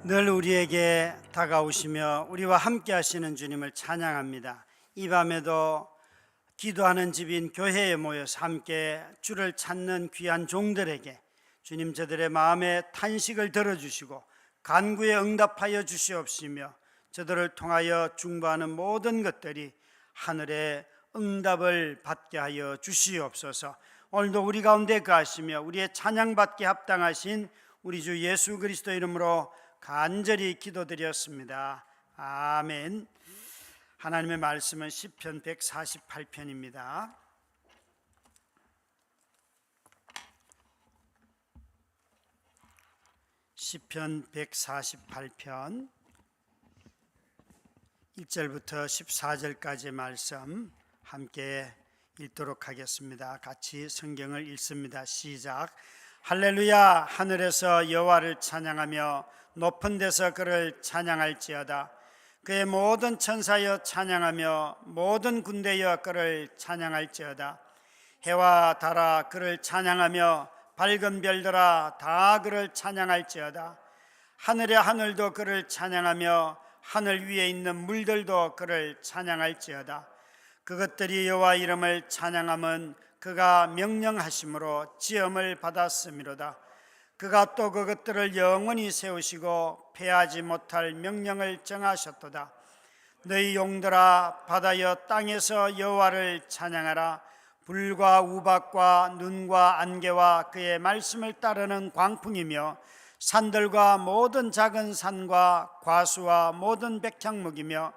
늘 우리에게 다가오시며 우리와 함께 하시는 주님을 찬양합니다. 이 밤에도 기도하는 집인 교회에 모여서 함께 주를 찾는 귀한 종들에게 주님 저들의 마음의 탄식을 들어주시고 간구에 응답하여 주시옵시며 저들을 통하여 중보하는 모든 것들이 하늘의 응답을 받게 하여 주시옵소서. 오늘도 우리 가운데 거하시며 우리의 찬양받기에 합당하신 우리 주 예수 그리스도 이름으로 간절히 기도드렸습니다. 아멘. 하나님의 말씀은 시편 148편입니다. 시편 148편 1절부터 14절까지의 말씀 함께 읽도록 하겠습니다. 같이 성경을 읽습니다. 시작. 할렐루야. 하늘에서 여호와를 찬양하며 높은 데서 그를 찬양할지어다. 그의 모든 천사여 찬양하며 모든 군대여 그를 찬양할지어다. 해와 달아 그를 찬양하며 밝은 별들아 다 그를 찬양할지어다. 하늘의 하늘도 그를 찬양하며 하늘 위에 있는 물들도 그를 찬양할지어다. 그것들이 여호와 이름을 찬양함은 그가 명령하심으로 지음을 받았음이로다. 그가 또 그것들을 영원히 세우시고 패하지 못할 명령을 정하셨도다. 너희 용들아 바다여 땅에서 여호와를 찬양하라. 불과 우박과 눈과 안개와 그의 말씀을 따르는 광풍이며 산들과 모든 작은 산과 과수와 모든 백향목이며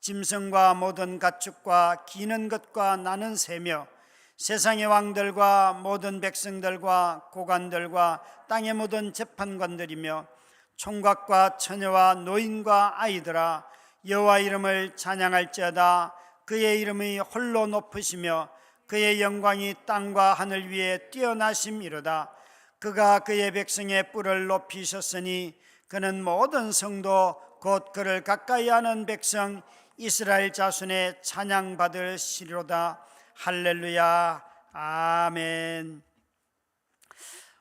짐승과 모든 가축과 기는 것과 나는 새며 세상의 왕들과 모든 백성들과 고관들과 땅의 모든 재판관들이며 총각과 처녀와 노인과 아이들아 여호와 이름을 찬양할지어다. 그의 이름이 홀로 높으시며 그의 영광이 땅과 하늘 위에 뛰어나심이로다. 그가 그의 백성의 뿔을 높이셨으니 그는 모든 성도 곧 그를 가까이 하는 백성 이스라엘 자손의 찬양받으시리로다. 할렐루야. 아멘.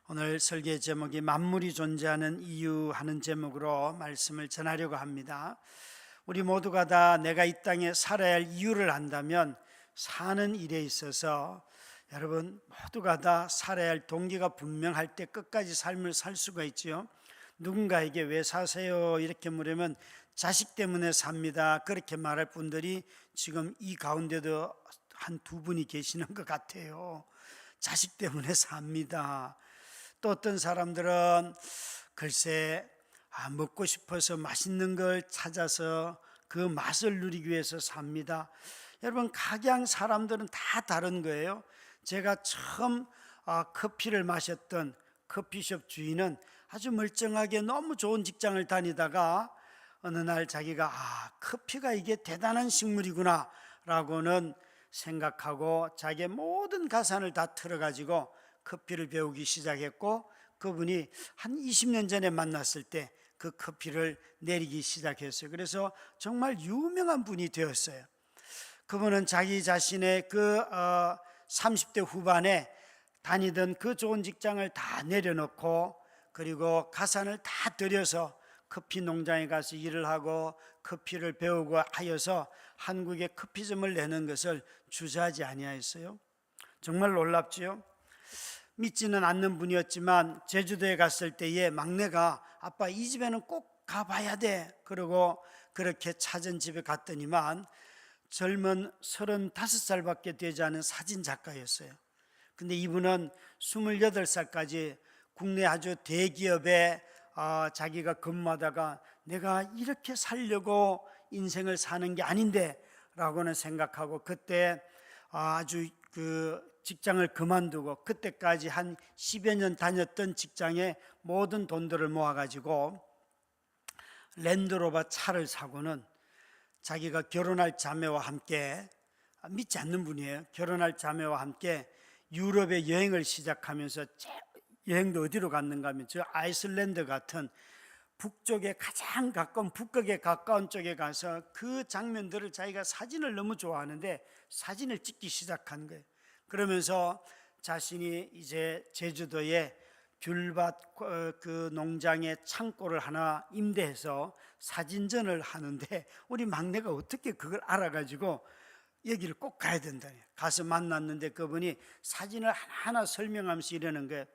오늘 설계 제목이 만물이 존재하는 이유 하는 제목으로 말씀을 전하려고 합니다. 우리 모두가 다 내가 이 땅에 살아야 할 이유를 안다면 사는 일에 있어서 여러분 모두가 다 살아야 할 동기가 분명할 때 끝까지 삶을 살 수가 있지요. 누군가에게 왜 사세요? 이렇게 물으면 자식 때문에 삽니다. 그렇게 말할 분들이 지금 이 가운데도 한 두 분이 계시는 것 같아요. 자식 때문에 삽니다. 또 어떤 사람들은 글쎄 먹고 싶어서 맛있는 걸 찾아서 그 맛을 누리기 위해서 삽니다. 여러분 각양 사람들은 다 다른 거예요. 제가 처음 커피를 마셨던 커피숍 주인은 아주 멀쩡하게 너무 좋은 직장을 다니다가 어느 날 자기가 커피가 이게 대단한 식물이구나 라고는 생각하고 자기의 모든 가산을 다 틀어가지고 커피를 배우기 시작했고 그분이 한 20년 전에 만났을 때 그 커피를 내리기 시작했어요. 그래서 정말 유명한 분이 되었어요. 그분은 자기 자신의 그 30대 후반에 다니던 그 좋은 직장을 다 내려놓고 그리고 가산을 다 들여서 커피 농장에 가서 일을 하고 커피를 배우고 하여서 한국에 커피점을 내는 것을 주저하지 아니하였어요. 정말 놀랍지요. 믿지는 않는 분이었지만 제주도에 갔을 때에 막내가 아빠 이 집에는 꼭 가봐야 돼 그러고 그렇게 찾은 집에 갔더니만 젊은 35살밖에 되지 않은 사진 작가였어요. 근데 이분은 28살까지 국내 아주 대기업에 자기가 근무하다가 내가 이렇게 살려고 인생을 사는 게 아닌데 라고는 생각하고 그때 아주 그 직장을 그만두고 그때까지 한 10여 년 다녔던 직장에 모든 돈들을 모아가지고 랜드로버 차를 사고는 자기가 결혼할 자매와 함께 믿지 않는 분이에요. 결혼할 자매와 함께 유럽의 여행을 시작하면서 여행도 어디로 갔는가 하면 저 아이슬란드 같은 북쪽에 가장 가까운 북극에 가까운 쪽에 가서 그 장면들을 자기가 사진을 너무 좋아하는데 사진을 찍기 시작한 거예요. 그러면서 자신이 이제 제주도에 귤밭 그 농장에 창고를 하나 임대해서 사진전을 하는데 우리 막내가 어떻게 그걸 알아가지고 여기를 꼭 가야 된다. 가서 만났는데 그분이 사진을 하나하나 설명하면서 이러는 거예요.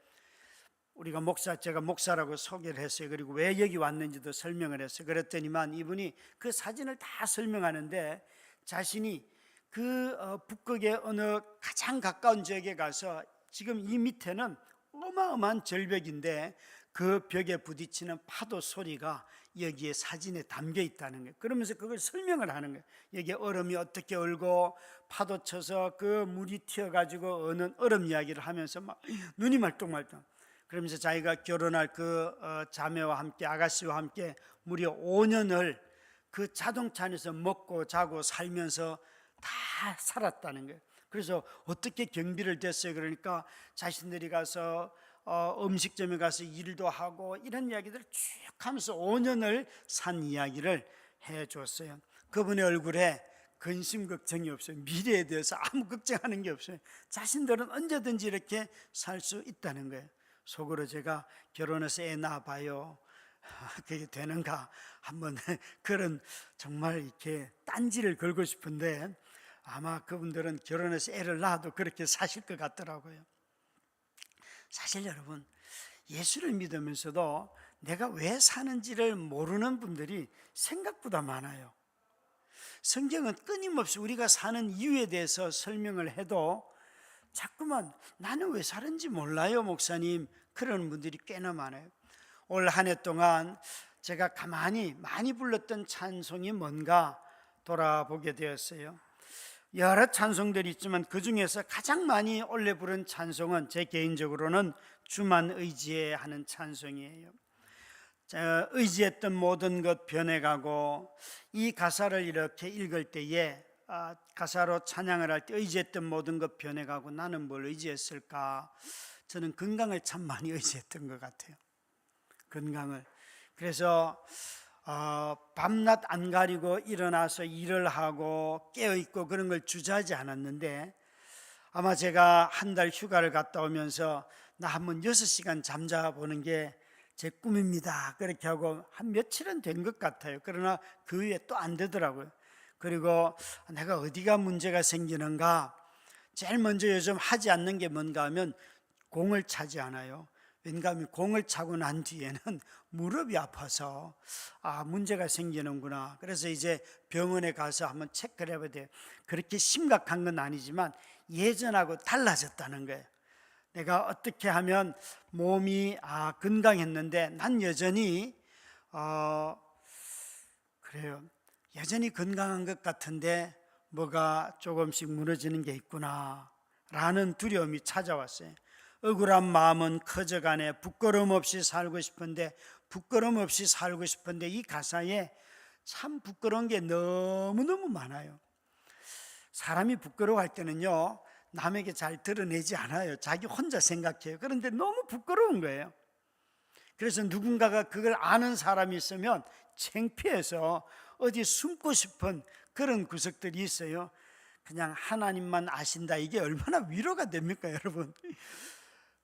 제가 목사라고 소개를 했어요. 그리고 왜 여기 왔는지도 설명을 했어요. 그랬더니만 이분이 그 사진을 다 설명하는데 자신이 그 북극의 어느 가장 가까운 지역에 가서 지금 이 밑에는 어마어마한 절벽인데 그 벽에 부딪히는 파도 소리가 여기에 사진에 담겨 있다는 거예요. 그러면서 그걸 설명을 하는 거예요. 여기에 얼음이 어떻게 얼고 파도 쳐서 그 물이 튀어가지고 어는 얼음 이야기를 하면서 막 눈이 말똥말똥. 그러면서 자기가 결혼할 그 자매와 함께, 아가씨와 함께 무려 5년을 그 자동차 안에서 먹고 자고 살면서 다 살았다는 거예요. 그래서 어떻게 경비를 됐어요? 그러니까 자신들이 가서 음식점에 가서 일도 하고 이런 이야기들을 쭉 하면서 5년을 산 이야기를 해줬어요. 그분의 얼굴에 근심 걱정이 없어요. 미래에 대해서 아무 걱정하는 게 없어요. 자신들은 언제든지 이렇게 살 수 있다는 거예요. 속으로 제가 결혼해서 애 낳아봐요, 그게 되는가 한번 그런 정말 이렇게 딴지를 걸고 싶은데 아마 그분들은 결혼해서 애를 낳아도 그렇게 사실 것 같더라고요. 사실 여러분, 예수를 믿으면서도 내가 왜 사는지를 모르는 분들이 생각보다 많아요. 성경은 끊임없이 우리가 사는 이유에 대해서 설명을 해도 자꾸만 나는 왜 사는지 몰라요 목사님, 그런 분들이 꽤나 많아요. 올 한 해 동안 제가 가만히 많이 불렀던 찬송이 뭔가 돌아보게 되었어요. 여러 찬송들이 있지만 그 중에서 가장 많이 올려 부른 찬송은 제 개인적으로는 주만 의지해 하는 찬송이에요. 의지했던 모든 것 변해가고, 이 가사를 이렇게 읽을 때에 가사로 찬양을 할 때 의지했던 모든 것 변해가고 나는 뭘 의지했을까? 저는 건강을 참 많이 의지했던 것 같아요. 건강을. 그래서 밤낮 안 가리고 일어나서 일을 하고 깨어있고 그런 걸 주저하지 않았는데, 아마 제가 한 달 휴가를 갔다 오면서 나 한번 6시간 잠자보는 게 제 꿈입니다, 그렇게 하고 한 며칠은 된 것 같아요. 그러나 그 후에 또 안 되더라고요. 그리고 내가 어디가 문제가 생기는가, 제일 먼저 요즘 하지 않는 게 뭔가 하면 공을 차지 않아요. 왜냐하면 공을 차고 난 뒤에는 무릎이 아파서 문제가 생기는구나. 그래서 이제 병원에 가서 한번 체크를 해봐야 돼요. 그렇게 심각한 건 아니지만 예전하고 달라졌다는 거예요. 내가 어떻게 하면 몸이 건강했는데 난 여전히 그래요. 여전히 건강한 것 같은데 뭐가 조금씩 무너지는 게 있구나 라는 두려움이 찾아왔어요. 억울한 마음은 커져가네. 부끄러움 없이 살고 싶은데 이 가사에 참 부끄러운 게 너무너무 많아요. 사람이 부끄러워할 때는요, 남에게 잘 드러내지 않아요. 자기 혼자 생각해요. 그런데 너무 부끄러운 거예요. 그래서 누군가가 그걸 아는 사람이 있으면 창피해서 어디 숨고 싶은 그런 구석들이 있어요. 그냥 하나님만 아신다, 이게 얼마나 위로가 됩니까 여러분?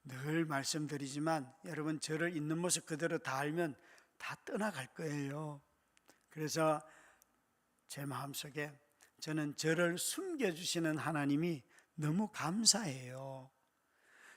늘 말씀드리지만 여러분, 저를 있는 모습 그대로 다 알면 다 떠나갈 거예요. 그래서 제 마음속에 저는 저를 숨겨주시는 하나님이 너무 감사해요.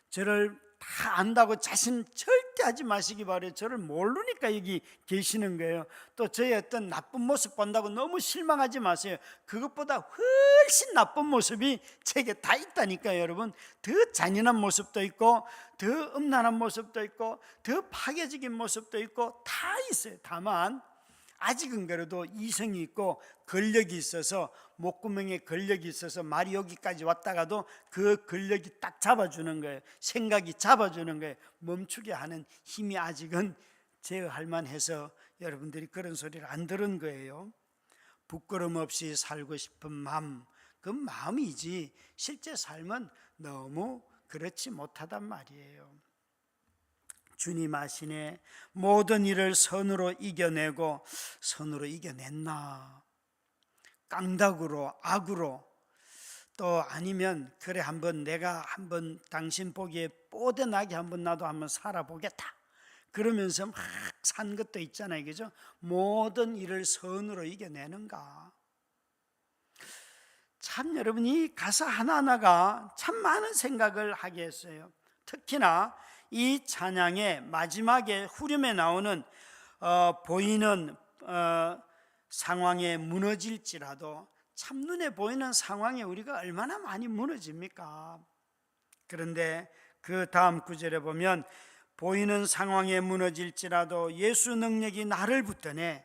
저를 다 안다고 자신 절대 하지 마시기 바라요. 저를 모르니까 여기 계시는 거예요. 또 저의 어떤 나쁜 모습 본다고 너무 실망하지 마세요. 그것보다 훨씬 나쁜 모습이 제게 다 있다니까요 여러분. 더 잔인한 모습도 있고, 더 음란한 모습도 있고, 더 파괴적인 모습도 있고 다 있어요. 다만 아직은 그래도 이성이 있고 권력이 있어서, 목구멍에 권력이 있어서 말이 여기까지 왔다가도 그 권력이 딱 잡아주는 거예요. 생각이 잡아주는 거예요. 멈추게 하는 힘이 아직은 제어할 만해서 여러분들이 그런 소리를 안 들은 거예요. 부끄럼 없이 살고 싶은 마음, 그 마음이지 실제 삶은 너무 그렇지 못하단 말이에요. 주님 아시네. 모든 일을 선으로 이겨내고, 선으로 이겨냈나? 깡다구로, 악으로, 또 아니면 그래 한번 내가 한번 당신 보기에 뽀대나게 한번 나도 한번 살아보겠다 그러면서 막 산 것도 있잖아요, 그죠? 모든 일을 선으로 이겨내는가? 참 여러분, 이 가사 하나하나가 참 많은 생각을 하게 했어요. 특히나 이 찬양의 마지막에 후렴에 나오는 보이는 상황에 무너질지라도 참 눈에 보이는 상황에 우리가 얼마나 많이 무너집니까? 그런데 그 다음 구절에 보면 보이는 상황에 무너질지라도 예수 능력이 나를 붙드네.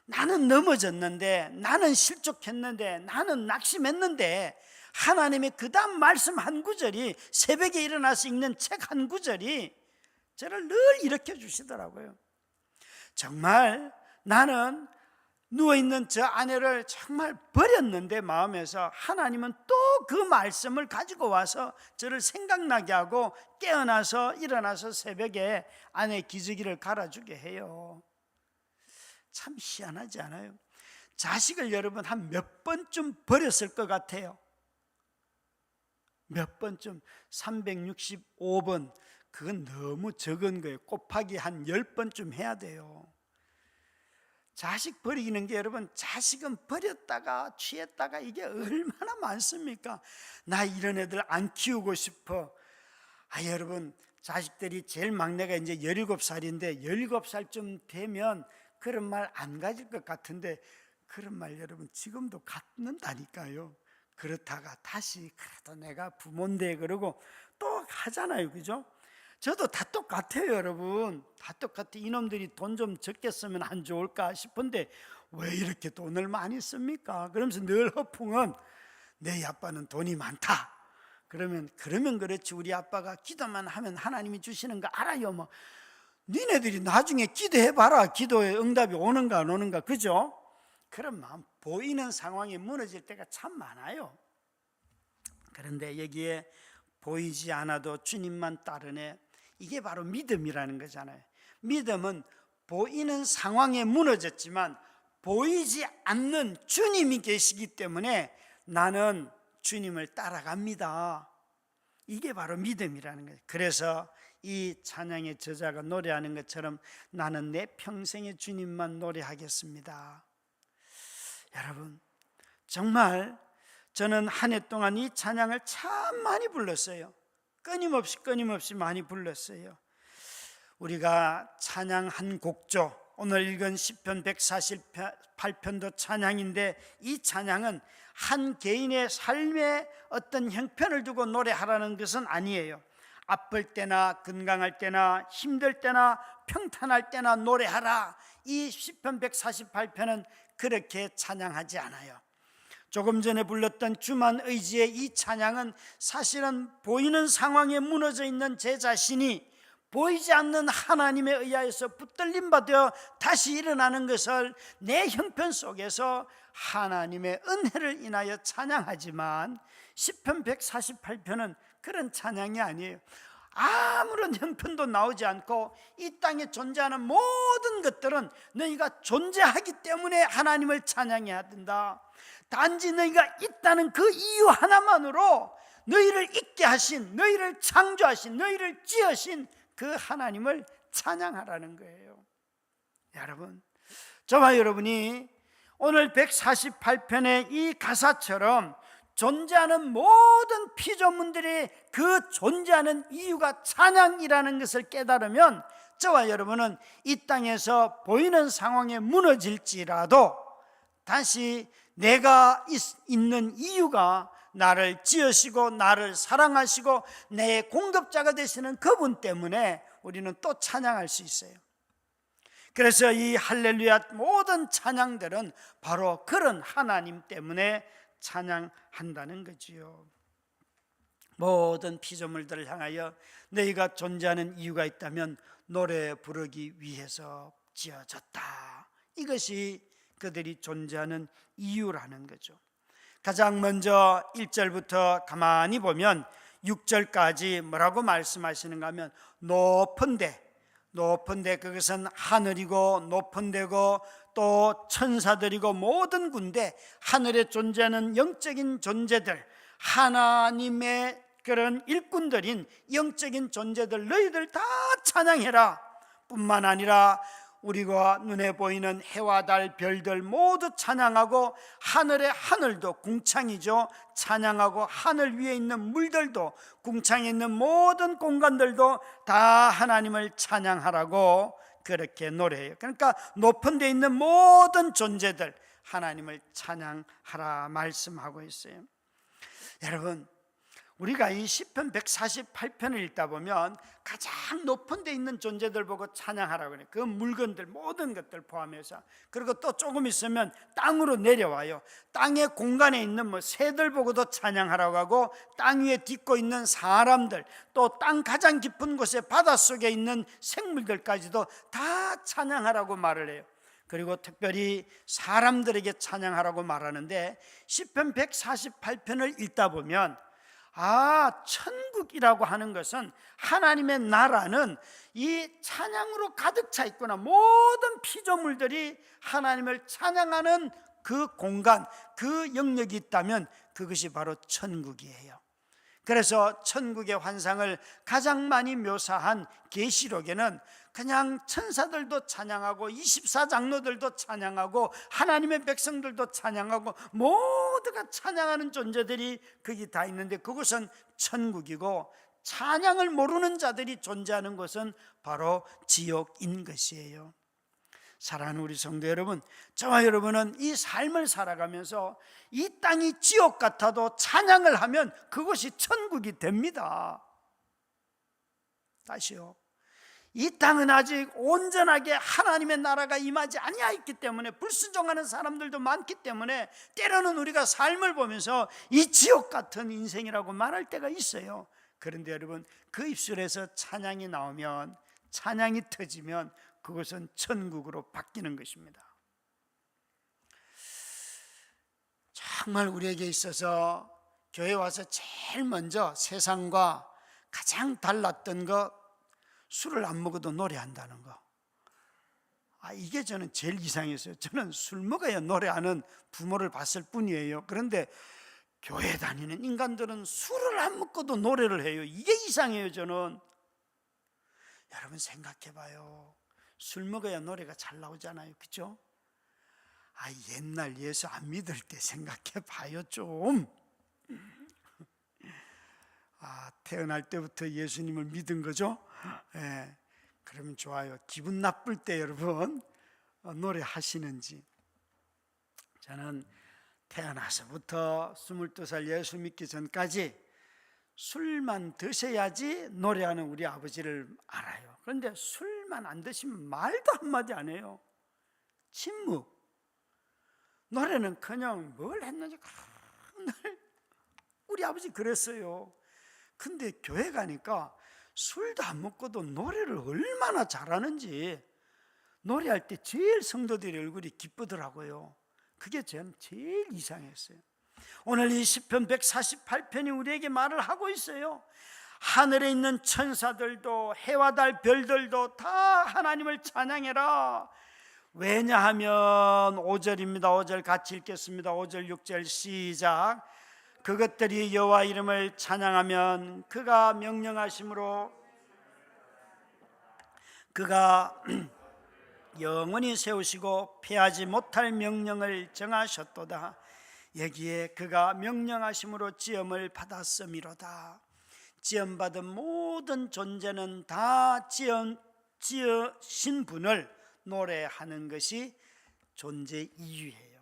나는 넘어졌는데, 나는 실족했는데, 나는 낙심했는데 하나님의 그 다음 말씀 한 구절이, 새벽에 일어나서 읽는 책 한 구절이 저를 늘 일으켜 주시더라고요. 정말 나는 누워있는 저 아내를 정말 버렸는데 마음에서 하나님은 또 그 말씀을 가지고 와서 저를 생각나게 하고 깨어나서 일어나서 새벽에 아내 기저귀를 갈아주게 해요. 참 희한하지 않아요? 자식을 여러분 한 몇 번쯤 버렸을 것 같아요? 몇 번쯤? 365번. 그건 너무 적은 거예요. 곱하기 한 10번쯤 해야 돼요. 자식 버리는 게 여러분, 자식은 버렸다가 취했다가 이게 얼마나 많습니까? 나 이런 애들 안 키우고 싶어. 여러분, 자식들이 제일 막내가 이제 17살인데 17살쯤 되면 그런 말 안 가질 것 같은데 그런 말 여러분 지금도 갖는다니까요. 그렇다가 다시 그래도 내가 부모인데 그러고 또 하잖아요, 그죠? 저도 다 똑같아요, 여러분. 다 똑같아. 이놈들이 돈 좀 적게 쓰면 안 좋을까 싶은데 왜 이렇게 돈을 많이 씁니까? 그러면서 늘 허풍은 내 아빠는 돈이 많다. 그러면 그렇지, 우리 아빠가 기도만 하면 하나님이 주시는 거 알아요. 뭐 니네들이 나중에 기도해봐라. 기도에 응답이 오는가 안 오는가, 그죠? 그런 마음, 보이는 상황에 무너질 때가 참 많아요. 그런데 여기에 보이지 않아도 주님만 따르네, 이게 바로 믿음이라는 거잖아요. 믿음은 보이는 상황에 무너졌지만 보이지 않는 주님이 계시기 때문에 나는 주님을 따라갑니다. 이게 바로 믿음이라는 거예요. 그래서 이 찬양의 저자가 노래하는 것처럼 나는 내 평생의 주님만 노래하겠습니다. 여러분, 정말 저는 한 해 동안 이 찬양을 참 많이 불렀어요. 끊임없이 많이 불렀어요. 우리가 찬양 한 곡조, 오늘 읽은 시편 148편도 찬양인데 이 찬양은 한 개인의 삶의 어떤 형편을 두고 노래하라는 것은 아니에요. 아플 때나 건강할 때나 힘들 때나 평탄할 때나 노래하라. 이 시편 148편은 그렇게 찬양하지 않아요. 조금 전에 불렀던 주만 의지의 이 찬양은 사실은 보이는 상황에 무너져 있는 제 자신이 보이지 않는 하나님에 의하여서 붙들림 받아 다시 일어나는 것을 내 형편 속에서 하나님의 은혜를 인하여 찬양하지만 시편 148편은 그런 찬양이 아니에요. 아무런 형편도 나오지 않고 이 땅에 존재하는 모든 것들은 너희가 존재하기 때문에 하나님을 찬양해야 된다. 단지 너희가 있다는 그 이유 하나만으로 너희를 있게 하신, 너희를 창조하신, 너희를 지으신 그 하나님을 찬양하라는 거예요. 여러분, 저와 여러분이 오늘 148편의 이 가사처럼 존재하는 모든 피조물들의 그 존재하는 이유가 찬양이라는 것을 깨달으면 저와 여러분은 이 땅에서 보이는 상황에 무너질지라도 다시 내가 있는 이유가 나를 지으시고 나를 사랑하시고 내 공급자가 되시는 그분 때문에 우리는 또 찬양할 수 있어요. 그래서 이 할렐루야 모든 찬양들은 바로 그런 하나님 때문에 찬양한다는 거지요. 모든 피조물들을 향하여 너희가 존재하는 이유가 있다면 노래 부르기 위해서 지어졌다. 이것이 그들이 존재하는 이유라는 거죠. 가장 먼저 1절부터 가만히 보면 6절까지 뭐라고 말씀하시는가 하면 높은 데 그것은 하늘이고 높은 데고 또 천사들이고 모든 군대, 하늘에 존재하는 영적인 존재들, 하나님의 그런 일꾼들인 영적인 존재들 너희들 다 찬양해라 뿐만 아니라 우리가 눈에 보이는 해와 달 별들 모두 찬양하고 하늘의 하늘도 궁창이죠. 찬양하고 하늘 위에 있는 물들도 궁창에 있는 모든 공간들도 다 하나님을 찬양하라고 그렇게 노래해요. 그러니까 높은 데 있는 모든 존재들 하나님을 찬양하라 말씀하고 있어요. 여러분, 우리가 이 시편 148편을 읽다 보면 가장 높은 데 있는 존재들 보고 찬양하라고 해요. 그 물건들 모든 것들 포함해서. 그리고 또 조금 있으면 땅으로 내려와요. 땅의 공간에 있는 새들 보고도 찬양하라고 하고, 땅 위에 딛고 있는 사람들, 또 땅 가장 깊은 곳에 바닷속에 있는 생물들까지도 다 찬양하라고 말을 해요. 그리고 특별히 사람들에게 찬양하라고 말하는데, 시편 148편을 읽다 보면 천국이라고 하는 것은, 하나님의 나라는 이 찬양으로 가득 차 있구나. 모든 피조물들이 하나님을 찬양하는 그 공간, 그 영역이 있다면 그것이 바로 천국이에요. 그래서 천국의 환상을 가장 많이 묘사한 계시록에는 그냥 천사들도 찬양하고 24장로들도 찬양하고 하나님의 백성들도 찬양하고 모두가 찬양하는 존재들이 거기 다 있는데, 그것은 천국이고, 찬양을 모르는 자들이 존재하는 것은 바로 지옥인 것이에요. 사랑하는 우리 성도 여러분, 저와 여러분은 이 삶을 살아가면서 이 땅이 지옥 같아도 찬양을 하면 그것이 천국이 됩니다. 다시요, 이 땅은 아직 온전하게 하나님의 나라가 임하지 아니하였기 때문에, 불순종하는 사람들도 많기 때문에 때로는 우리가 삶을 보면서 이 지옥 같은 인생이라고 말할 때가 있어요. 그런데 여러분, 그 입술에서 찬양이 나오면, 찬양이 터지면 그것은 천국으로 바뀌는 것입니다. 정말 우리에게 있어서 교회 와서 제일 먼저 세상과 가장 달랐던 거, 술을 안 먹어도 노래한다는 거. 이게 저는 제일 이상했어요. 저는 술 먹어야 노래하는 부모를 봤을 뿐이에요. 그런데 교회 다니는 인간들은 술을 안 먹고도 노래를 해요. 이게 이상해요. 저는. 여러분 생각해 봐요. 술 먹어야 노래가 잘 나오잖아요. 그렇죠? 옛날 예수 안 믿을 때 생각해 봐요 좀. 태어날 때부터 예수님을 믿은 거죠? 네, 그러면 좋아요. 기분 나쁠 때 여러분 노래하시는지. 저는 태어나서부터 22살 예수 믿기 전까지 술만 드셔야지 노래하는 우리 아버지를 알아요. 그런데 술만 안 드시면 말도 한마디 안 해요. 침묵. 노래는 그냥 뭘 했는지 늘 우리 아버지 그랬어요. 근데 교회 가니까 술도 안 먹고도 노래를 얼마나 잘하는지, 노래할 때 제일 성도들의 얼굴이 기쁘더라고요. 그게 저는 제일 이상했어요. 오늘 이 시편 148편이 우리에게 말을 하고 있어요. 하늘에 있는 천사들도 해와 달 별들도 다 하나님을 찬양해라. 왜냐하면 5절입니다. 5절 같이 읽겠습니다. 5절 6절 시작. 그것들이 여호와 이름을 찬양하면 그가 명령하심으로 그가 영원히 세우시고 피하지 못할 명령을 정하셨도다. 여기에 그가 명령하심으로 지음을 받았음이로다. 지음받은 모든 존재는 다 지으신 분을 노래하는 것이 존재 이유예요.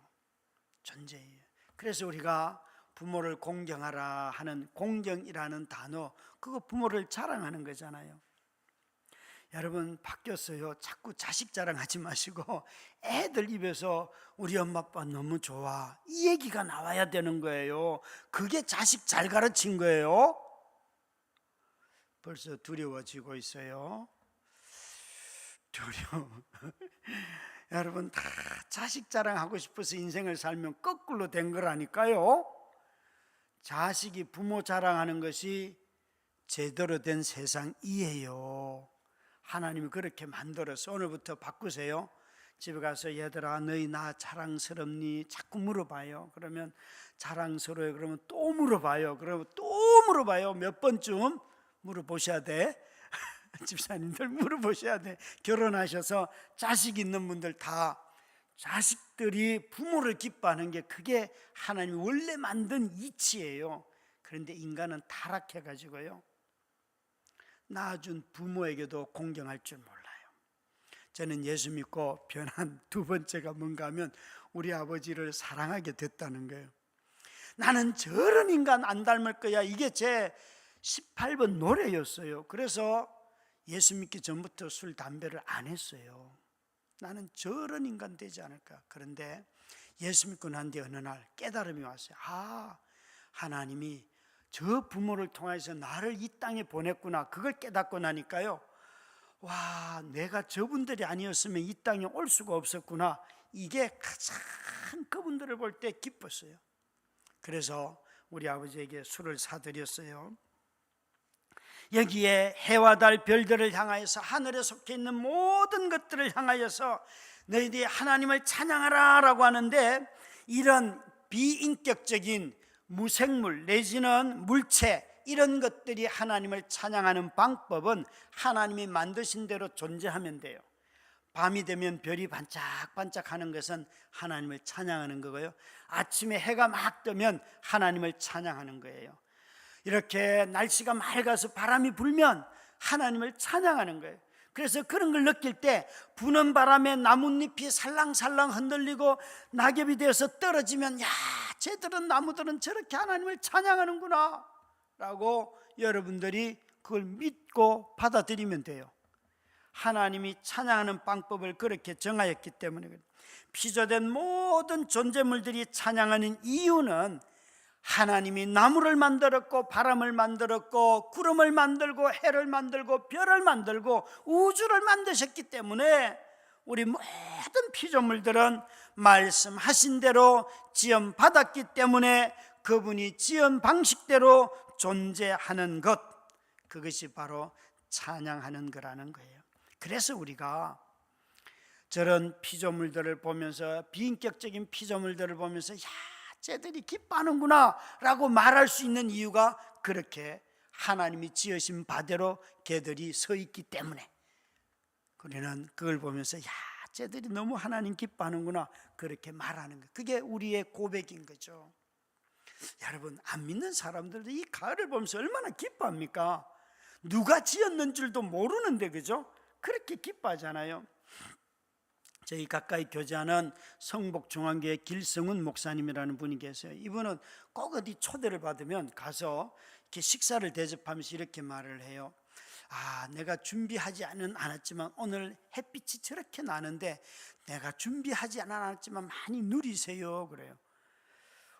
존재 이유. 그래서 우리가 부모를 공경하라 하는 공경이라는 단어, 그거 부모를 자랑하는 거잖아요. 여러분 바뀌었어요. 자꾸 자식 자랑하지 마시고 애들 입에서 우리 엄마 아빠 너무 좋아, 이 얘기가 나와야 되는 거예요. 그게 자식 잘 가르친 거예요. 벌써 두려워지고 있어요. 두려워. 여러분 다 자식 자랑하고 싶어서 인생을 살면 거꾸로 된 거라니까요. 자식이 부모 자랑하는 것이 제대로 된 세상이에요. 하나님이 그렇게 만들어서 오늘부터 바꾸세요. 집에 가서 얘들아 너희 나 자랑스럽니? 자꾸 물어봐요. 그러면 자랑스러워요. 그러면 또 물어봐요. 그러면 또 물어봐요. 몇 번쯤 물어보셔야 돼. 집사님들 물어보셔야 돼. 결혼하셔서 자식 있는 분들 다 자식들이 부모를 기뻐하는 게 그게 하나님이 원래 만든 이치예요. 그런데 인간은 타락해가지고요, 낳아준 부모에게도 공경할 줄 몰라요. 저는 예수 믿고 변한 두 번째가 뭔가 하면 우리 아버지를 사랑하게 됐다는 거예요. 나는 저런 인간 안 닮을 거야. 이게 제 18번 노래였어요. 그래서 예수 믿기 전부터 술, 담배를 안 했어요. 나는 저런 인간 되지 않을까. 그런데 예수 믿고 난 뒤 어느 날 깨달음이 왔어요. 하나님이 저 부모를 통해서 나를 이 땅에 보냈구나. 그걸 깨닫고 나니까요, 와, 내가 저분들이 아니었으면 이 땅에 올 수가 없었구나. 이게 가장 그분들을 볼 때 기뻤어요. 그래서 우리 아버지에게 술을 사드렸어요. 여기에 해와 달 별들을 향하여서, 하늘에 속해 있는 모든 것들을 향하여서 너희들이 하나님을 찬양하라 라고 하는데, 이런 비인격적인 무생물 내지는 물체, 이런 것들이 하나님을 찬양하는 방법은 하나님이 만드신 대로 존재하면 돼요. 밤이 되면 별이 반짝반짝하는 것은 하나님을 찬양하는 거고요, 아침에 해가 막 뜨면 하나님을 찬양하는 거예요. 이렇게 날씨가 맑아서 바람이 불면 하나님을 찬양하는 거예요. 그래서 그런 걸 느낄 때 부는 바람에 나뭇잎이 살랑살랑 흔들리고 낙엽이 되어서 떨어지면, 야, 쟤들은, 나무들은 저렇게 하나님을 찬양하는구나 라고 여러분들이 그걸 믿고 받아들이면 돼요. 하나님이 찬양하는 방법을 그렇게 정하였기 때문에 그래요. 피조된 모든 존재물들이 찬양하는 이유는 하나님이 나무를 만들었고 바람을 만들었고 구름을 만들고 해를 만들고 별을 만들고 우주를 만드셨기 때문에 우리 모든 피조물들은 말씀하신 대로 지음받았기 때문에 그분이 지은 방식대로 존재하는 것, 그것이 바로 찬양하는 거라는 거예요. 그래서 우리가 저런 피조물들을 보면서, 비인격적인 피조물들을 보면서, 야, 쟤들이 기뻐하는구나 라고 말할 수 있는 이유가 그렇게 하나님이 지으신 바대로 걔들이 서 있기 때문에 우리는 그걸 보면서, 야, 쟤들이 너무 하나님 기뻐하는구나, 그렇게 말하는 거예요. 그게 우리의 고백인 거죠. 여러분, 안 믿는 사람들도 이 가을을 보면서 얼마나 기뻐합니까? 누가 지었는 줄도 모르는데, 그죠? 그렇게 기뻐하잖아요. 저희 가까이 교제하는 성복중앙교회 길성훈 목사님이라는 분이 계세요. 이분은 꼭 어디 초대를 받으면 가서 이렇게 식사를 대접하면서 이렇게 말을 해요. 내가 준비하지 않았지만 오늘 햇빛이 저렇게 나는데 내가 준비하지 않았지만 많이 누리세요, 그래요.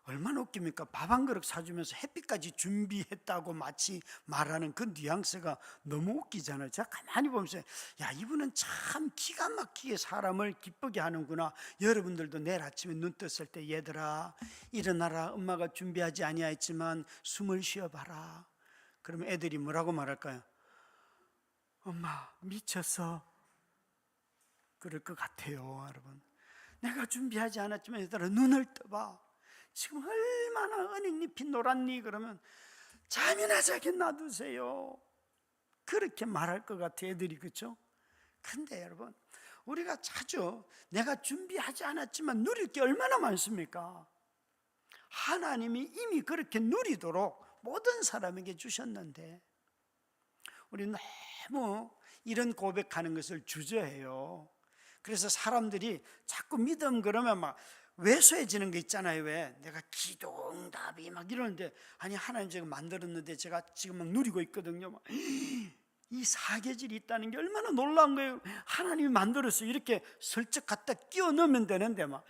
얼마나 웃깁니까? 밥 한 그릇 사주면서 햇빛까지 준비했다고 마치 말하는 그 뉘앙스가 너무 웃기잖아요. 제가 가만히 보면서, 야, 이분은 참 기가 막히게 사람을 기쁘게 하는구나. 여러분들도 내일 아침에 눈 떴을 때, 얘들아 일어나라, 엄마가 준비하지 아니하였지만 숨을 쉬어봐라. 그러면 애들이 뭐라고 말할까요? 엄마 미쳤어. 그럴 것 같아요. 여러분, 내가 준비하지 않았지만 얘들아 눈을 떠봐. 지금 얼마나 은행잎이 노랗니? 그러면 잠이나 자게 놔두세요. 그렇게 말할 것 같아, 애들이. 그렇죠? 근데 여러분, 우리가 자주 내가 준비하지 않았지만 누릴 게 얼마나 많습니까? 하나님이 이미 그렇게 누리도록 모든 사람에게 주셨는데 우리 너무 이런 고백하는 것을 주저해요. 그래서 사람들이 자꾸 믿음 그러면 막 왜소해지는 게 있잖아요. 왜? 내가 기도 응답이 막 이러는데, 아니, 하나님 제가 만들었는데 제가 지금 막 누리고 있거든요. 이 사계절이 있다는 게 얼마나 놀라운 거예요. 하나님이 만들었어요. 이렇게 슬쩍 갖다 끼워 넣으면 되는데 막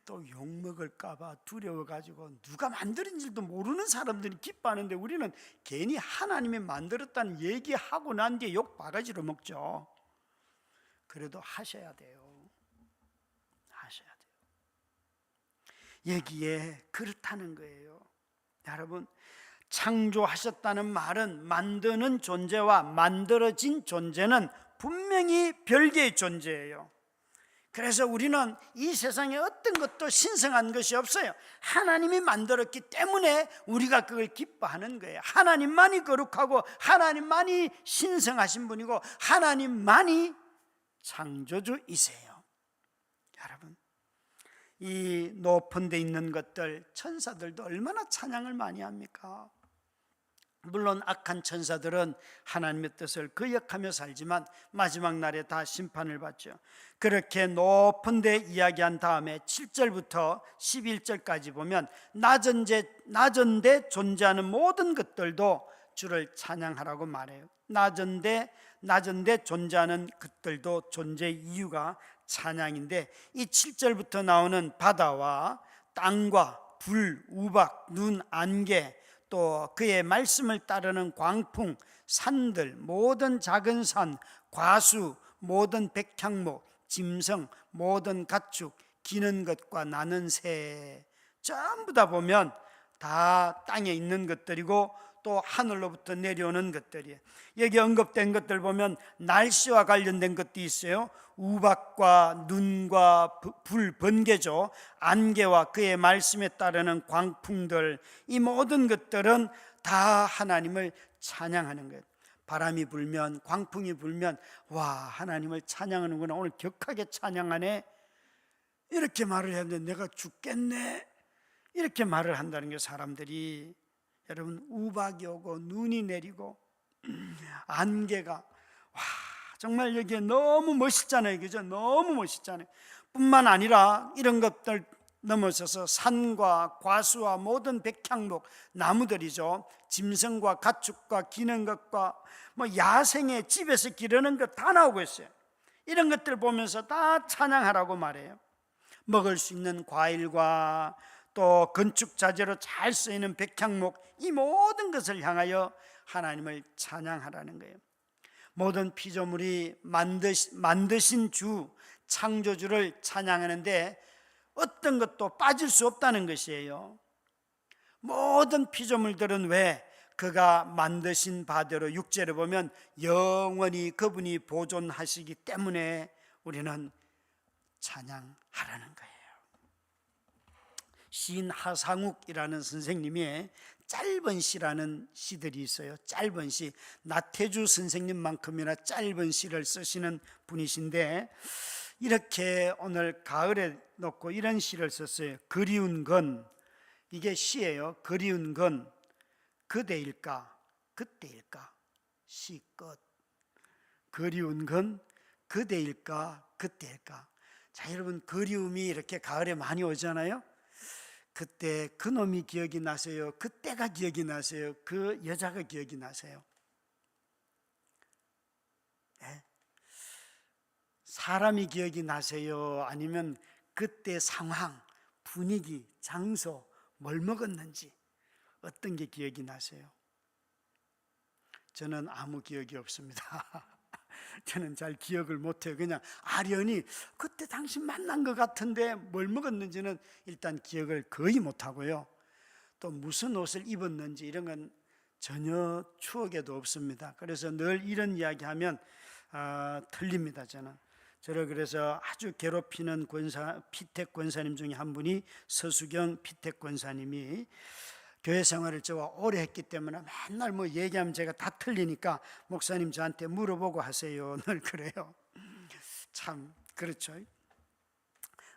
또 욕먹을까 봐 두려워가지고 누가 만들었는지도 모르는 사람들이 기뻐하는데, 우리는 괜히 하나님이 만들었다는 얘기하고 난 뒤에 욕 바가지로 먹죠. 그래도 하셔야 돼요. 하셔야 돼요. 여기에 그렇다는 거예요. 여러분, 창조하셨다는 말은 만드는 존재와 만들어진 존재는 분명히 별개의 존재예요. 그래서 우리는 이 세상에 어떤 것도 신성한 것이 없어요. 하나님이 만들었기 때문에 우리가 그걸 기뻐하는 거예요. 하나님만이 거룩하고 하나님만이 신성하신 분이고 하나님만이 창조주이세요. 여러분, 이 높은 데 있는 것들, 천사들도 얼마나 찬양을 많이 합니까? 물론 악한 천사들은 하나님의 뜻을 거역하며 살지만 마지막 날에 다 심판을 받죠. 그렇게 높은 데 이야기한 다음에 7절부터 11절까지 보면 낮은 데 존재하는 모든 것들도 주를 찬양하라고 말해요. 낮은 데 존재하는 것들도 존재 이유가 찬양인데, 이 7절부터 나오는 바다와 땅과 불, 우박, 눈, 안개, 또 그의 말씀을 따르는 광풍, 산들, 모든 작은 산, 과수, 모든 백향목, 짐승, 모든 가축, 기는 것과 나는 새, 전부 다 보면 다 땅에 있는 것들이고 또 하늘로부터 내려오는 것들이에요. 여기 언급된 것들 보면 날씨와 관련된 것도 있어요. 우박과 눈과 불, 번개죠. 안개와 그의 말씀에 따르는 광풍들, 이 모든 것들은 다 하나님을 찬양하는 거예요. 바람이 불면, 광풍이 불면, 와, 하나님을 찬양하는구나, 오늘 격하게 찬양하네, 이렇게 말을 했는데 내가 죽겠네, 이렇게 말을 한다는 게, 사람들이, 여러분, 우박이 오고 눈이 내리고 안개가, 와, 정말 여기에 너무 멋있잖아요. 그죠? 너무 멋있잖아요. 뿐만 아니라 이런 것들 넘어서서 산과 과수와 모든 백향목, 나무들이죠. 짐승과 가축과 기는 것과 뭐 야생의 집에서 기르는 것 다 나오고 있어요. 이런 것들 보면서 다 찬양하라고 말해요. 먹을 수 있는 과일과 또 건축 자재로 잘 쓰이는 백향목, 이 모든 것을 향하여 하나님을 찬양하라는 거예요. 모든 피조물이 만드신 주, 창조주를 찬양하는데 어떤 것도 빠질 수 없다는 것이에요. 모든 피조물들은 왜 그가 만드신 바대로 6절에 보면 영원히 그분이 보존하시기 때문에 우리는 찬양하라는 거예요. 시인 하상욱이라는 선생님의 짧은 시라는 시들이 있어요. 짧은 시, 나태주 선생님만큼이나 짧은 시를 쓰시는 분이신데, 이렇게 오늘 가을에 놓고 이런 시를 썼어요. 그리운 건, 이게 시예요. 그리운 건 그대일까 그때일까. 시 끝. 그리운 건 그대일까 그때일까. 자, 여러분, 그리움이 이렇게 가을에 많이 오잖아요. 그때 그 놈이 기억이 나세요? 그때가 기억이 나세요? 그 여자가 기억이 나세요? 네? 사람이 기억이 나세요? 아니면 그때 상황, 분위기, 장소, 뭘 먹었는지, 어떤 게 기억이 나세요? 저는 아무 기억이 없습니다. 저는 잘 기억을 못해요. 그냥 아련히 그때 당신 만난 것 같은데 뭘 먹었는지는 일단 기억을 거의 못하고요. 또 무슨 옷을 입었는지 이런 건 전혀 추억에도 없습니다. 그래서 늘 이런 이야기하면 틀립니다. 저를 그래서 아주 괴롭히는 피택 권사님 중에 한 분이 서수경 피택 권사님이 교회 생활을 저와 오래 했기 때문에 맨날 뭐 얘기하면 제가 다 틀리니까 목사님 저한테 물어보고 하세요. 늘 그래요. 참 그렇죠.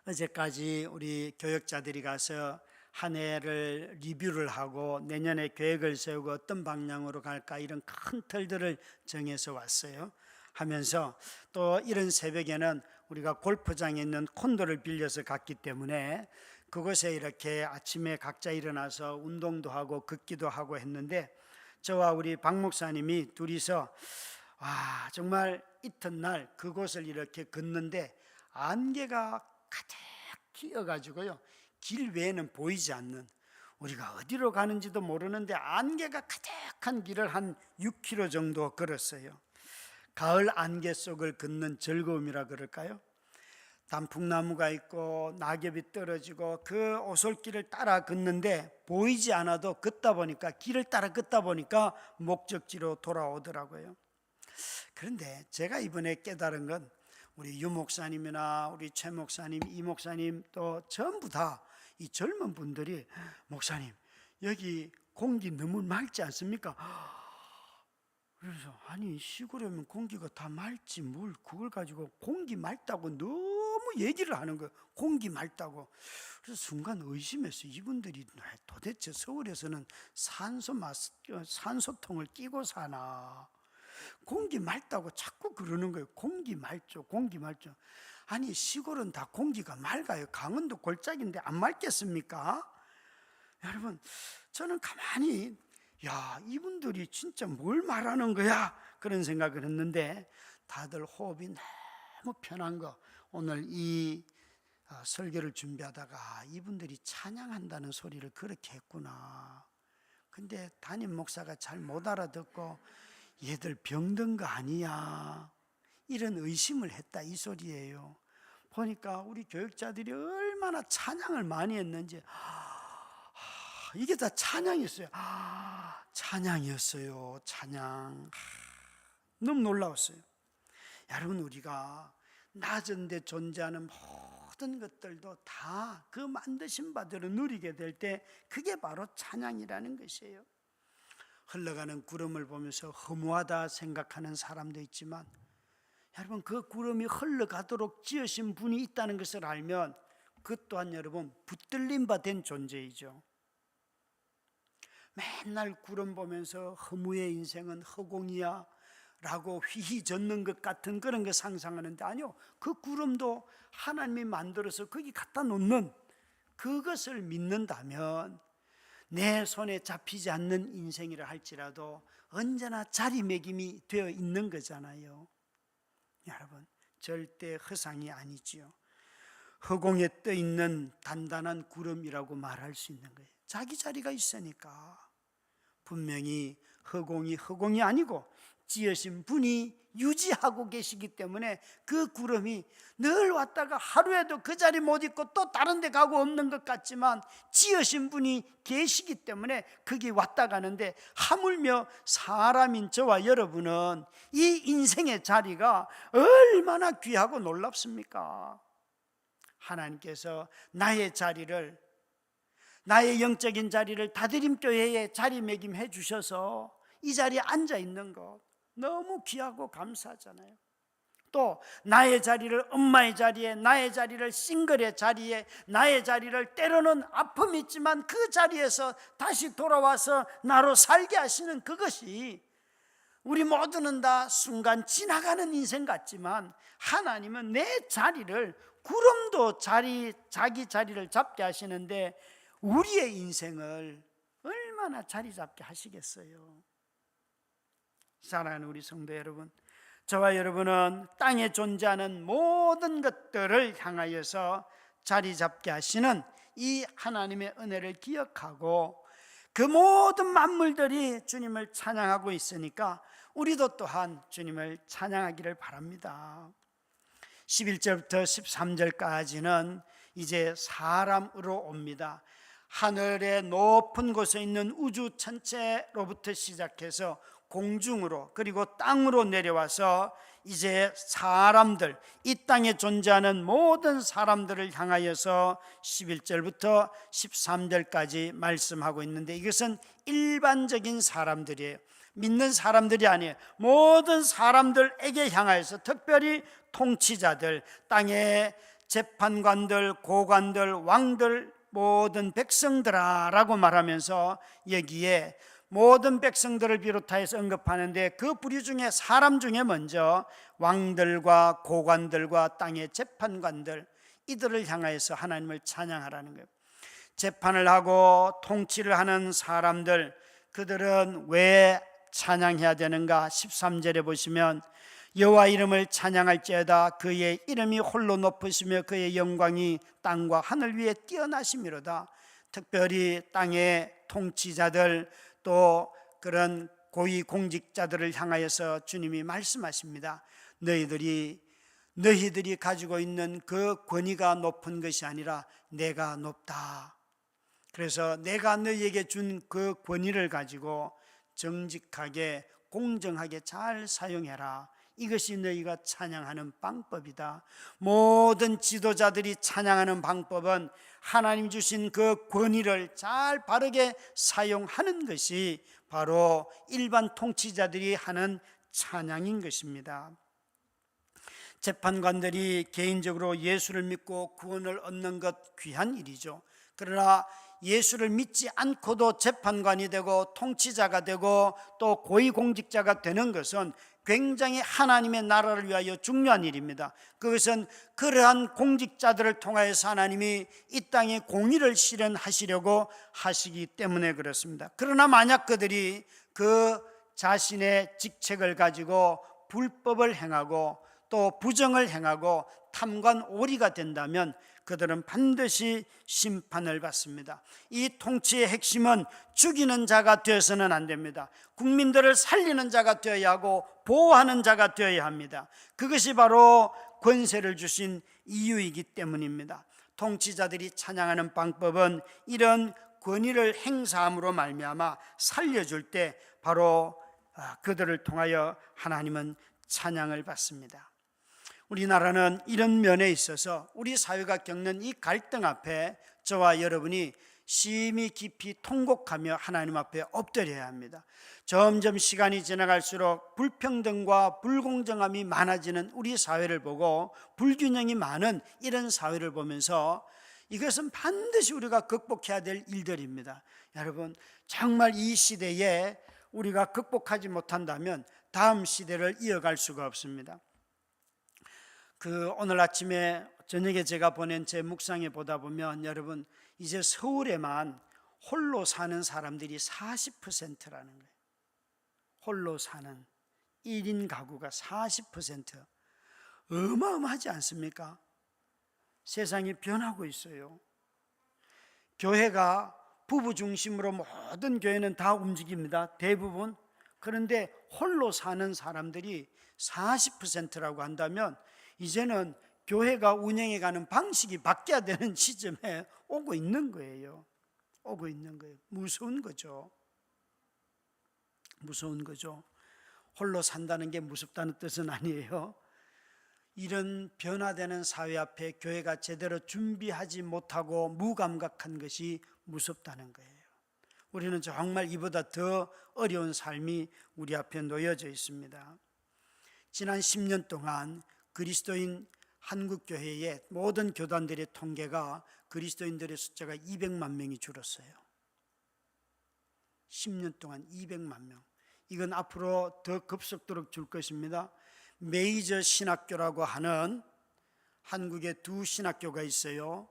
어제까지 우리 교역자들이 가서 한 해를 리뷰를 하고 내년에 계획을 세우고 어떤 방향으로 갈까, 이런 큰 틀들을 정해서 왔어요. 하면서 또 이런 새벽에는 우리가 골프장에 있는 콘도를 빌려서 갔기 때문에 그곳에 이렇게 아침에 각자 일어나서 운동도 하고 걷기도 하고 했는데, 저와 우리 박 목사님이 둘이서 정말 이튿날 그곳을 이렇게 걷는데 안개가 가득 끼어가지고요, 길 외에는 보이지 않는, 우리가 어디로 가는지도 모르는데 안개가 가득한 길을 한 6km 정도 걸었어요. 가을 안개 속을 걷는 즐거움이라 그럴까요? 단풍나무가 있고 낙엽이 떨어지고 그 오솔길을 따라 걷는데 보이지 않아도 걷다 보니까, 길을 따라 걷다 보니까 목적지로 돌아오더라고요. 그런데 제가 이번에 깨달은 건, 우리 유 목사님이나 우리 최 목사님, 이 목사님 또 전부 다 이 젊은 분들이 목사님 여기 공기 너무 맑지 않습니까? 그래서 아니 시골에 오면 공기가 다 맑지 뭘 그걸 가지고 공기 맑다고 너무 얘기를 하는 거예요. 공기 맑다고. 그래서 순간 의심했어요. 이분들이 도대체 서울에서는 산소통을 끼고 사나? 공기 맑다고 자꾸 그러는 거예요. 공기 맑죠, 공기 맑죠. 아니 시골은 다 공기가 맑아요. 강원도 골짜기인데 안 맑겠습니까? 여러분, 저는 가만히 야 이분들이 진짜 뭘 말하는 거야? 그런 생각을 했는데 다들 호흡이 너무 편한 거. 오늘 이 설교를 준비하다가 이분들이 찬양한다는 소리를 그렇게 했구나. 근데 담임 목사가 잘 못 알아듣고 얘들 병든 거 아니야? 이런 의심을 했다 이 소리예요. 보니까 우리 교육자들이 얼마나 찬양을 많이 했는지 이게 다 찬양이었어요. 찬양이었어요. 찬양. 너무 놀라웠어요. 여러분 우리가 낮은 데 존재하는 모든 것들도 다 그 만드신 바대로 누리게 될 때 그게 바로 찬양이라는 것이에요. 흘러가는 구름을 보면서 허무하다 생각하는 사람도 있지만 여러분 그 구름이 흘러가도록 지으신 분이 있다는 것을 알면 그 또한 여러분 붙들림 바 된 존재이죠. 맨날 구름 보면서 허무의 인생은 허공이야 라고 휘휘젓는 것 같은 그런 거 상상하는데 아니요, 그 구름도 하나님이 만들어서 거기 갖다 놓는 그것을 믿는다면 내 손에 잡히지 않는 인생이라 할지라도 언제나 자리매김이 되어 있는 거잖아요. 여러분 절대 허상이 아니지요. 허공에 떠 있는 단단한 구름이라고 말할 수 있는 거예요. 자기 자리가 있으니까. 분명히 허공이 아니고 지으신 분이 유지하고 계시기 때문에 그 구름이 늘 왔다가 하루에도 그 자리 못 있고 또 다른 데 가고 없는 것 같지만 지으신 분이 계시기 때문에 거기 왔다 가는데 하물며 사람인 저와 여러분은 이 인생의 자리가 얼마나 귀하고 놀랍습니까? 하나님께서 나의 자리를, 나의 영적인 자리를 다드림교회에 자리매김해 주셔서 이 자리에 앉아 있는 것 너무 귀하고 감사하잖아요. 또 나의 자리를, 엄마의 자리에, 나의 자리를 싱글의 자리에, 나의 자리를 때로는 아픔이 있지만 그 자리에서 다시 돌아와서 나로 살게 하시는 그것이 우리 모두는 다 순간 지나가는 인생 같지만 하나님은 내 자리를, 구름도 자기 자리를 잡게 하시는데 우리의 인생을 얼마나 자리 잡게 하시겠어요? 사랑하는 우리 성도 여러분, 저와 여러분은 땅에 존재하는 모든 것들을 향하여서 자리 잡게 하시는 이 하나님의 은혜를 기억하고 그 모든 만물들이 주님을 찬양하고 있으니까 우리도 또한 주님을 찬양하기를 바랍니다. 11절부터 13절까지는 이제 사람으로 옵니다. 하늘의 높은 곳에 있는 우주 전체로부터 시작해서 공중으로 그리고 땅으로 내려와서 이제 사람들, 이 땅에 존재하는 모든 사람들을 향하여서 11절부터 13절까지 말씀하고 있는데 이것은 일반적인 사람들이에요. 믿는 사람들이 아니에요. 모든 사람들에게 향하여서 특별히 통치자들, 땅의 재판관들, 고관들, 왕들, 모든 백성들아 라고 말하면서 여기에 모든 백성들을 비롯하여서 언급하는데 그 부류 중에 사람 중에 먼저 왕들과 고관들과 땅의 재판관들, 이들을 향하여서 하나님을 찬양하라는 거예요. 재판을 하고 통치를 하는 사람들, 그들은 왜 찬양해야 되는가? 13절에 보시면 여호와 이름을 찬양할지어다. 그의 이름이 홀로 높으시며 그의 영광이 땅과 하늘 위에 뛰어나심이로다. 특별히 땅의 통치자들 또 그런 고위 공직자들을 향하여서 주님이 말씀하십니다. 너희들이 가지고 있는 그 권위가 높은 것이 아니라 내가 높다. 그래서 내가 너희에게 준 그 권위를 가지고 정직하게 공정하게 잘 사용해라. 이것이 너희가 찬양하는 방법이다. 모든 지도자들이 찬양하는 방법은 하나님 주신 그 권위를 잘 바르게 사용하는 것이 바로 일반 통치자들이 하는 찬양인 것입니다. 재판관들이 개인적으로 예수를 믿고 구원을 얻는 것 귀한 일이죠. 그러나 예수를 믿지 않고도 재판관이 되고 통치자가 되고 또 고위공직자가 되는 것은 굉장히 하나님의 나라를 위하여 중요한 일입니다. 그것은 그러한 공직자들을 통하여서 하나님이 이 땅에 공의를 실현하시려고 하시기 때문에 그렇습니다. 그러나 만약 그들이 그 자신의 직책을 가지고 불법을 행하고 또 부정을 행하고 탐관오리가 된다면 그들은 반드시 심판을 받습니다. 이 통치의 핵심은 죽이는 자가 되어서는 안 됩니다. 국민들을 살리는 자가 되어야 하고 보호하는 자가 되어야 합니다. 그것이 바로 권세를 주신 이유이기 때문입니다. 통치자들이 찬양하는 방법은 이런 권위를 행사함으로 말미암아 살려줄 때 바로 그들을 통하여 하나님은 찬양을 받습니다. 우리나라는 이런 면에 있어서 우리 사회가 겪는 이 갈등 앞에 저와 여러분이 심히 깊이 통곡하며 하나님 앞에 엎드려야 합니다. 점점 시간이 지나갈수록 불평등과 불공정함이 많아지는 우리 사회를 보고 불균형이 많은 이런 사회를 보면서 이것은 반드시 우리가 극복해야 될 일들입니다. 여러분, 정말 이 시대에 우리가 극복하지 못한다면 다음 시대를 이어갈 수가 없습니다. 오늘 아침에 저녁에 제가 보낸 제 묵상에 보다 보면 여러분, 이제 서울에만 홀로 사는 사람들이 40%라는 거예요. 홀로 사는 1인 가구가 40%. 어마어마하지 않습니까? 세상이 변하고 있어요. 교회가 부부 중심으로 모든 교회는 다 움직입니다. 대부분. 그런데 홀로 사는 사람들이 40%라고 한다면 이제는 교회가 운영해가는 방식이 바뀌어야 되는 시점에 오고 있는 거예요. 오고 있는 거예요. 무서운 거죠. 무서운 거죠. 홀로 산다는 게 무섭다는 뜻은 아니에요. 이런 변화되는 사회 앞에 교회가 제대로 준비하지 못하고 무감각한 것이 무섭다는 거예요. 우리는 정말 이보다 더 어려운 삶이 우리 앞에 놓여져 있습니다. 지난 10년 동안 그리스도인 한국교회의 모든 교단들의 통계가 그리스도인들의 숫자가 200만 명이 줄었어요. 10년 동안 200만 명. 이건 앞으로 더 급속도로 줄 것입니다. 메이저 신학교라고 하는 한국에 두 신학교가 있어요.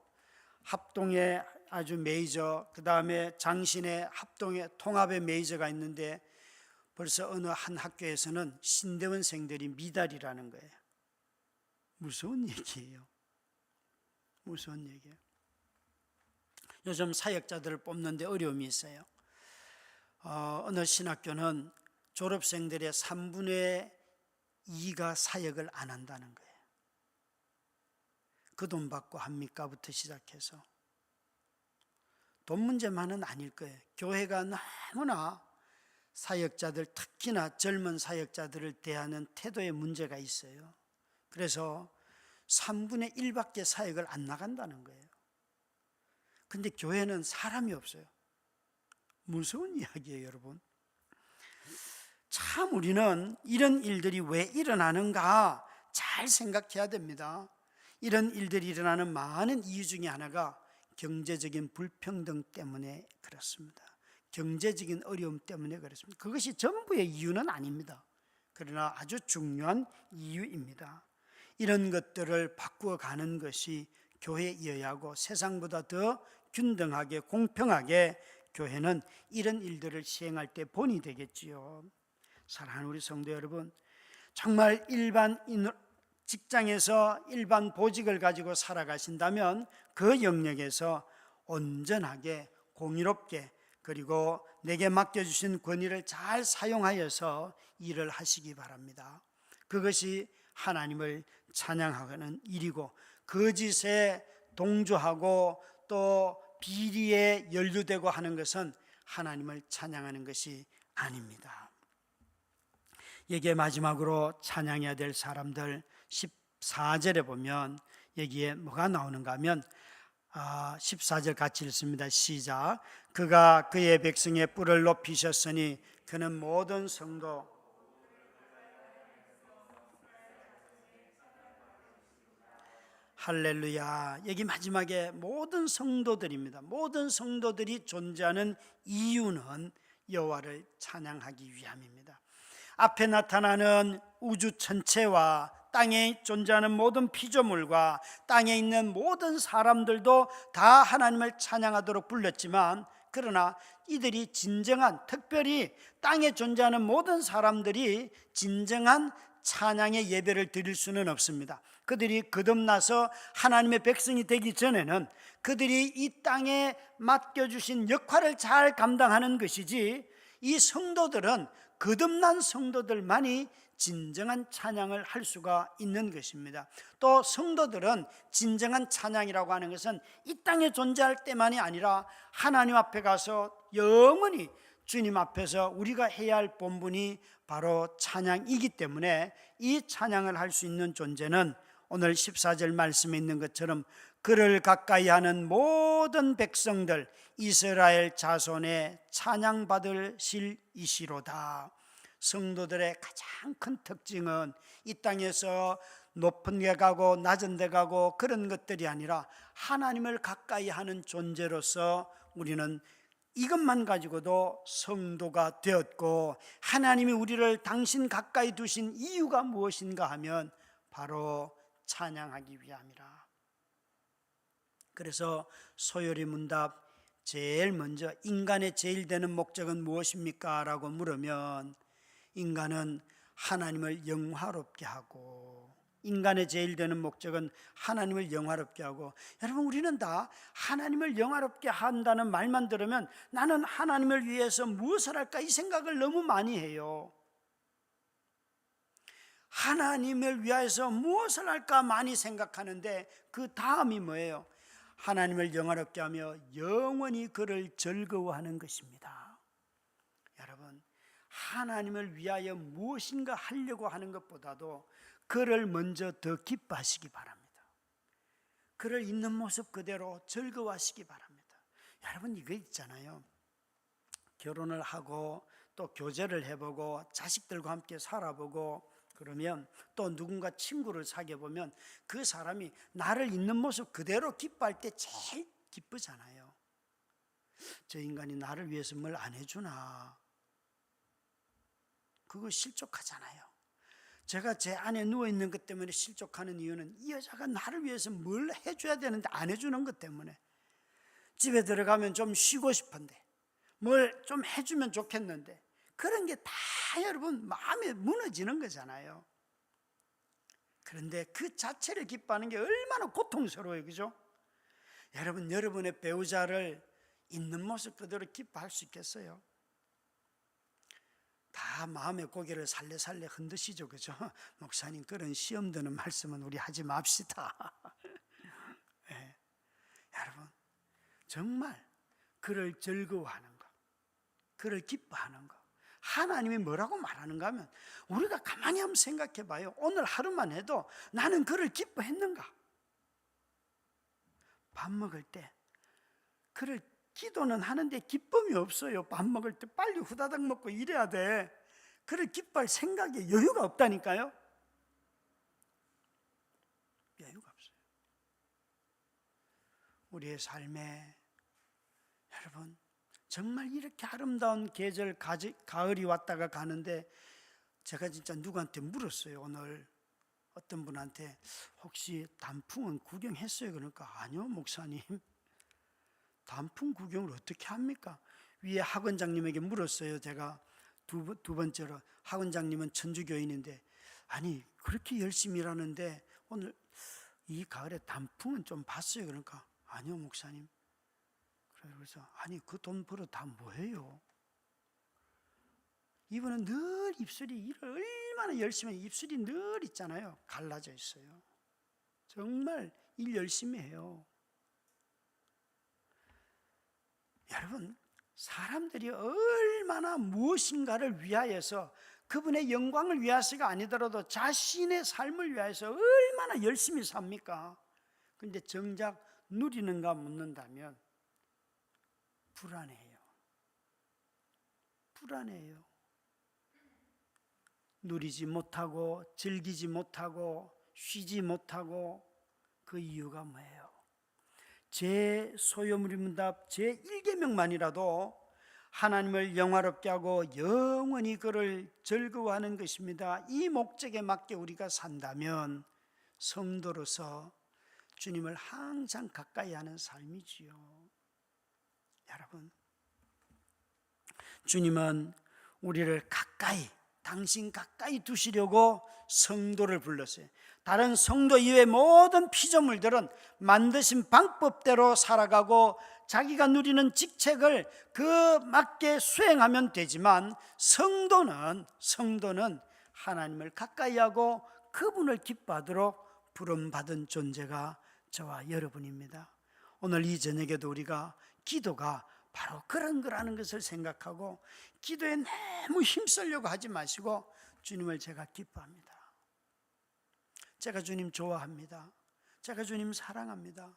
합동의 아주 메이저, 그 다음에 장신의 합동의 통합의 메이저가 있는데 벌써 어느 한 학교에서는 신대원생들이 미달이라는 거예요. 무서운 얘기예요. 무서운 얘기예요. 요즘 사역자들을 뽑는데 어려움이 있어요. 어느 신학교는 졸업생들의 3분의 2가 사역을 안 한다는 거예요. 그 돈 받고 합니까?부터 시작해서 돈 문제만은 아닐 거예요. 교회가 너무나 사역자들, 특히나 젊은 사역자들을 대하는 태도에 문제가 있어요. 그래서 3분의 1밖에 사역을 안 나간다는 거예요. 근데 교회는 사람이 없어요. 무서운 이야기예요, 여러분. 참 우리는 이런 일들이 왜 일어나는가 잘 생각해야 됩니다. 이런 일들이 일어나는 많은 이유 중에 하나가 경제적인 불평등 때문에 그렇습니다. 경제적인 어려움 때문에 그렇습니다. 그것이 전부의 이유는 아닙니다. 그러나 아주 중요한 이유입니다. 이런 것들을 바꾸어 가는 것이 교회이어야 하고 세상보다 더 균등하게 공평하게 교회는 이런 일들을 시행할 때 본이 되겠지요. 사랑하는 우리 성도 여러분, 정말 일반 직장에서 일반 보직을 가지고 살아가신다면 그 영역에서 온전하게 공의롭게 그리고 내게 맡겨주신 권위를 잘 사용하여서 일을 하시기 바랍니다. 그것이 하나님을 찬양하는 일이고 거짓에 동조하고 또 비리에 연루되고 하는 것은 하나님을 찬양하는 것이 아닙니다. 여기에 마지막으로 찬양해야 될 사람들 14절에 보면 여기에 뭐가 나오는가 하면 14절 같이 읽습니다. 시작. 그가 그의 백성의 뿔을 높이셨으니 그는 모든 성도 할렐루야. 여기 마지막에 모든 성도들입니다. 모든 성도들이 존재하는 이유는 여호와를 찬양하기 위함입니다. 앞에 나타나는 우주 전체와 땅에 존재하는 모든 피조물과 땅에 있는 모든 사람들도 다 하나님을 찬양하도록 불렀지만, 그러나 이들이 진정한, 특별히 땅에 존재하는 모든 사람들이 진정한 찬양의 예배를 드릴 수는 없습니다. 그들이 거듭나서 하나님의 백성이 되기 전에는 그들이 이 땅에 맡겨주신 역할을 잘 감당하는 것이지, 이 성도들은 거듭난 성도들만이 진정한 찬양을 할 수가 있는 것입니다. 또 성도들은 진정한 찬양이라고 하는 것은 이 땅에 존재할 때만이 아니라 하나님 앞에 가서 영원히 주님 앞에서 우리가 해야 할 본분이 바로 찬양이기 때문에, 이 찬양을 할 수 있는 존재는 오늘 14절 말씀에 있는 것처럼 그를 가까이 하는 모든 백성들 이스라엘 자손의 찬양받으실 이시로다. 성도들의 가장 큰 특징은 이 땅에서 높은 데 가고 낮은 데 가고 그런 것들이 아니라 하나님을 가까이 하는 존재로서 우리는 이것만 가지고도 성도가 되었고, 하나님이 우리를 당신 가까이 두신 이유가 무엇인가 하면 바로 찬양하기 위함이라. 그래서 소요리 문답 제일 먼저 인간의 제일 되는 목적은 무엇입니까? 라고 물으면 인간은 하나님을 영화롭게 하고, 인간의 제일 되는 목적은 하나님을 영화롭게 하고, 여러분 우리는 다 하나님을 영화롭게 한다는 말만 들으면 나는 하나님을 위해서 무엇을 할까 이 생각을 너무 많이 해요. 하나님을 위해서 무엇을 할까 많이 생각하는데 그 다음이 뭐예요? 하나님을 영화롭게 하며 영원히 그를 즐거워하는 것입니다. 여러분, 하나님을 위하여 무엇인가 하려고 하는 것보다도 그를 먼저 더 기뻐하시기 바랍니다. 그를 있는 모습 그대로 즐거워하시기 바랍니다. 여러분 이거 있잖아요. 결혼을 하고 또 교제를 해보고 자식들과 함께 살아보고 그러면 또 누군가 친구를 사귀어 보면 그 사람이 나를 있는 모습 그대로 기뻐할 때 제일 기쁘잖아요. 저 인간이 나를 위해서 뭘 안 해주나, 그거 실족하잖아요. 제가 제 안에 누워있는 것 때문에 실족하는 이유는 이 여자가 나를 위해서 뭘 해줘야 되는데 안 해주는 것 때문에, 집에 들어가면 좀 쉬고 싶은데 뭘 좀 해주면 좋겠는데, 그런 게 다 여러분 마음에 무너지는 거잖아요. 그런데 그 자체를 기뻐하는 게 얼마나 고통스러워요, 그죠? 여러분, 여러분의 배우자를 있는 모습 그대로 기뻐할 수 있겠어요? 다 마음의 고개를 살래살래 흔드시죠, 그죠? 목사님 그런 시험 드는 말씀은 우리 하지 맙시다. 네. 여러분 정말 그를 즐거워하는 것, 그를 기뻐하는 것, 하나님이 뭐라고 말하는가 하면 우리가 가만히 한번 생각해 봐요. 오늘 하루만 해도 나는 그를 기뻐했는가? 밥 먹을 때 그를 기도는 하는데 기쁨이 없어요. 밥 먹을 때 빨리 후다닥 먹고 이래야 돼. 그를 기뻐할 생각에 여유가 없다니까요. 여유가 없어요. 우리의 삶에 여러분 정말 이렇게 아름다운 계절 가을이 왔다가 가는데, 제가 진짜 누구한테 물었어요. 오늘 어떤 분한테 혹시 단풍은 구경했어요? 그러니까 아니요 목사님, 단풍 구경을 어떻게 합니까? 위에 학원장님에게 물었어요. 제가 두 번째로, 학원장님은 천주교인인데 아니 그렇게 열심히 일하는데 오늘 이 가을에 단풍은 좀 봤어요? 그러니까 아니요 목사님. 그래서 아니 그 돈 벌어 다 뭐해요? 이분은 늘 입술이 일을 얼마나 열심히, 입술이 늘 있잖아요. 갈라져 있어요. 정말 일 열심히 해요. 여러분 사람들이 얼마나 무엇인가를 위하여서 그분의 영광을 위해서가 아니더라도 자신의 삶을 위해서 얼마나 열심히 삽니까? 그런데 정작 누리는가 묻는다면 불안해요. 불안해요. 누리지 못하고 즐기지 못하고 쉬지 못하고 그 이유가 뭐예요? 제 소요문답 제 1계명만이라도 하나님을 영화롭게 하고 영원히 그를 즐거워하는 것입니다. 이 목적에 맞게 우리가 산다면 성도로서 주님을 항상 가까이 하는 삶이지요. 여러분, 주님은 우리를 가까이, 당신 가까이 두시려고 성도를 불렀어요. 다른 성도 이외의 모든 피조물들은 만드신 방법대로 살아가고 자기가 누리는 직책을 그 맞게 수행하면 되지만 성도는 하나님을 가까이 하고 그분을 기뻐하도록 부름받은 존재가 저와 여러분입니다. 오늘 이 저녁에도 우리가 기도가 바로 그런 거라는 것을 생각하고 기도에 너무 힘쓰려고 하지 마시고 주님을 제가 기뻐합니다. 제가 주님 좋아합니다. 제가 주님 사랑합니다.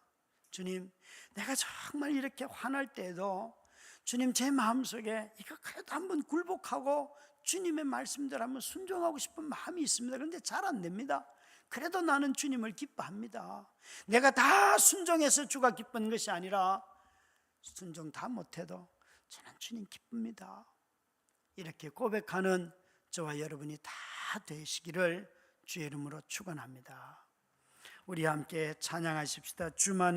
주님, 내가 정말 이렇게 화날 때에도 주님 제 마음속에 이거 그래도 한번 굴복하고 주님의 말씀대로 한번 순종하고 싶은 마음이 있습니다. 그런데 잘 안 됩니다. 그래도 나는 주님을 기뻐합니다. 내가 다 순종해서 주가 기쁜 것이 아니라 순종 다 못해도 저는 주님 기쁩니다. 이렇게 고백하는 저와 여러분이 다 되시기를 주의 이름으로 축원합니다. 우리 함께 찬양하십시다. 주만